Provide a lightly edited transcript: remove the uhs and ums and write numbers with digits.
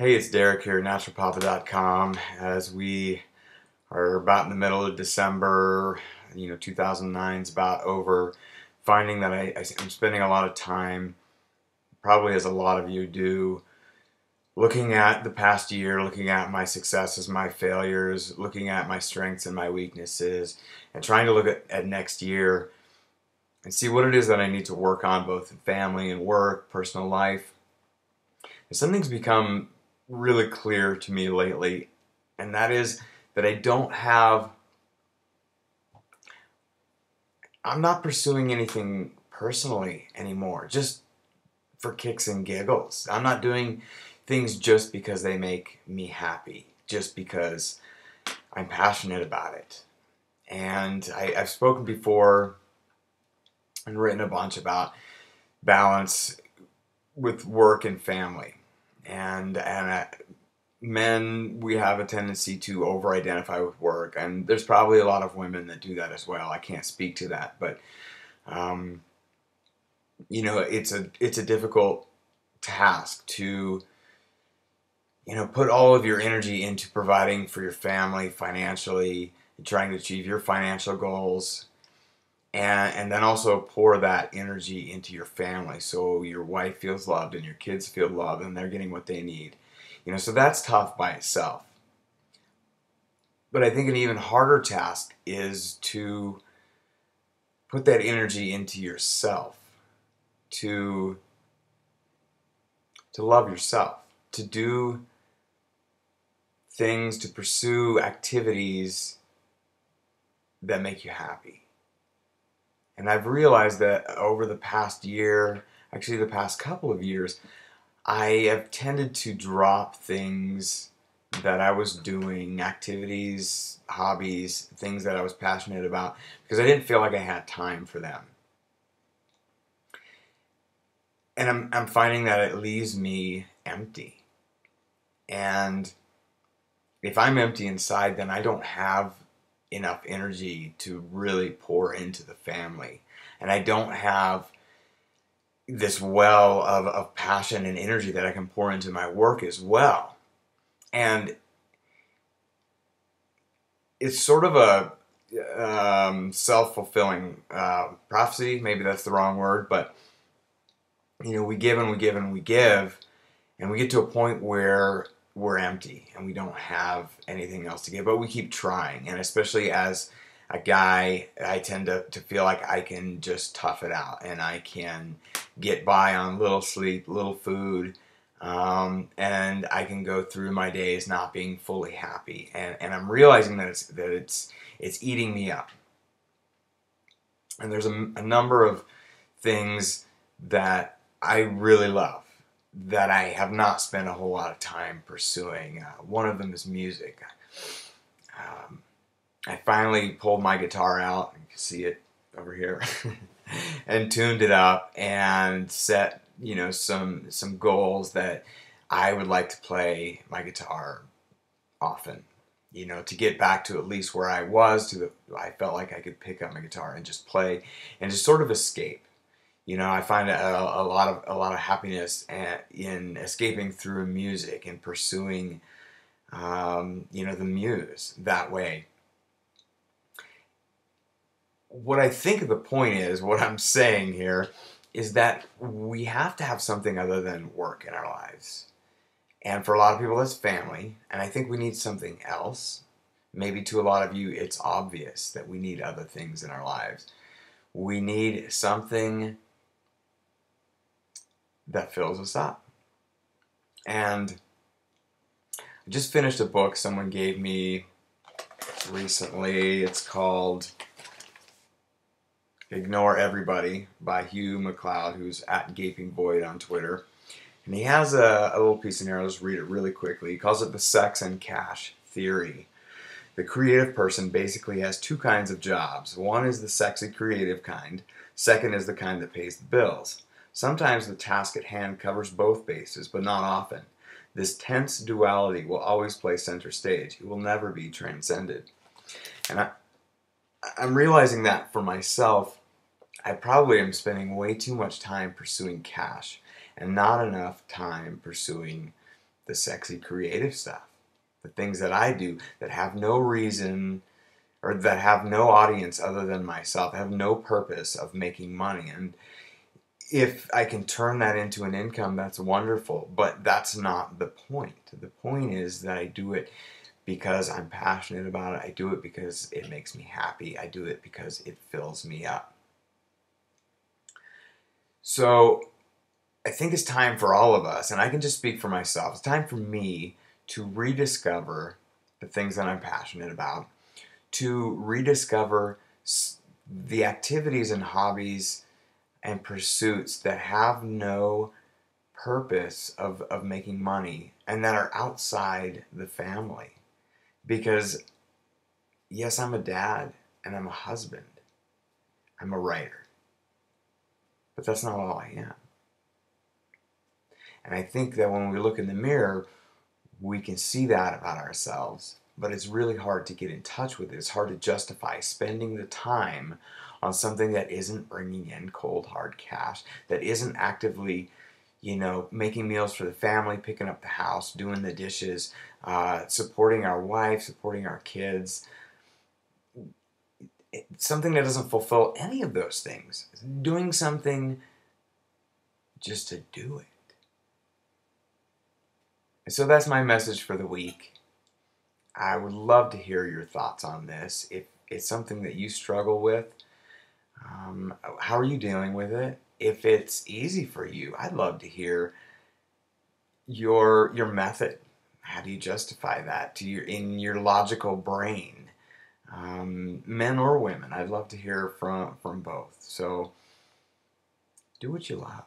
Hey, it's Derek here, naturopapa.com. As we are about in the middle of December, 2009 is about over, finding that I'm spending a lot of time, probably as a lot of you do, looking at the past year, looking at my successes, my failures, looking at my strengths and my weaknesses, and trying to look at next year and see what it is that I need to work on, both in family and work, personal life. And something's become really clear to me lately, and that is that I'm not pursuing anything personally anymore, just for kicks and giggles. I'm not doing things just because they make me happy, just because I'm passionate about it. And I've spoken before and written a bunch about balance with work and family. And men, we have a tendency to over-identify with work, and there's probably a lot of women that do that as well. I can't speak to that, but um, it's a difficult task to put all of your energy into providing for your family financially, trying to achieve your financial goals, and then also pour that energy into your family so your wife feels loved and your kids feel loved and they're getting what they need. So that's tough by itself. But I think an even harder task is to put that energy into yourself, to love yourself, to do things, to pursue activities that make you happy. And I've realized that over the past year, actually the past couple of years, I have tended to drop things that I was doing, activities, hobbies, things that I was passionate about, because I didn't feel like I had time for them. And I'm finding that it leaves me empty. And if I'm empty inside, then I don't have enough energy to really pour into the family. And I don't have this well of passion and energy that I can pour into my work as well. And it's sort of a self-fulfilling prophecy. Maybe that's the wrong word, but we give and we give and we give, and we get to a point where we're empty and we don't have anything else to give, but we keep trying. And especially as a guy, I tend to feel like I can just tough it out and I can get by on little sleep, little food, and I can go through my days not being fully happy. And I'm realizing that it's eating me up. And there's a number of things that I really love that I have not spent a whole lot of time pursuing. One of them is music. I finally pulled my guitar out, you can see it over here, and tuned it up and set some goals that I would like to play my guitar often. To get back to at least where I was, I felt like I could pick up my guitar and just play and just sort of escape. I find a lot of happiness in escaping through music and pursuing, the muse that way. What I think the point is, what I'm saying here, is that we have to have something other than work in our lives. And for a lot of people, that's family. And I think we need something else. Maybe to a lot of you, it's obvious that we need other things in our lives. We need something that fills us up. And I just finished a book someone gave me recently. It's called Ignore Everybody by Hugh MacLeod, who's at Gaping Void on Twitter. And he has a little piece in here. I'll just read it really quickly. He calls it the sex and cash theory. The creative person basically has two kinds of jobs. One is the sexy creative kind. Second is the kind that pays the bills. Sometimes the task at hand covers both bases, but not often. This tense duality will always play center stage. It will never be transcended. And I'm realizing that for myself, I probably am spending way too much time pursuing cash and not enough time pursuing the sexy creative stuff, the things that I do that have no reason or that have no audience other than myself, have no purpose of making money. And if I can turn that into an income, that's wonderful, but that's not the point. The point is that I do it because I'm passionate about it. I do it because it makes me happy. I do it because it fills me up. So I think it's time for all of us, and I can just speak for myself, it's time for me to rediscover the things that I'm passionate about, to rediscover the activities and hobbies and pursuits that have no purpose of making money and that are outside the family. Because, yes, I'm a dad and I'm a husband. I'm a writer. But that's not all I am. And I think that when we look in the mirror, we can see that about ourselves. But it's really hard to get in touch with it. It's hard to justify spending the time on something that isn't bringing in cold, hard cash, that isn't actively, making meals for the family, picking up the house, doing the dishes, supporting our wife, supporting our kids. Something that doesn't fulfill any of those things. Doing something just to do it. And so that's my message for the week. I would love to hear your thoughts on this. If it's something that you struggle with, how are you dealing with it? If it's easy for you, I'd love to hear your method. How do you justify that in your logical brain? Men or women, I'd love to hear from both. So do what you love.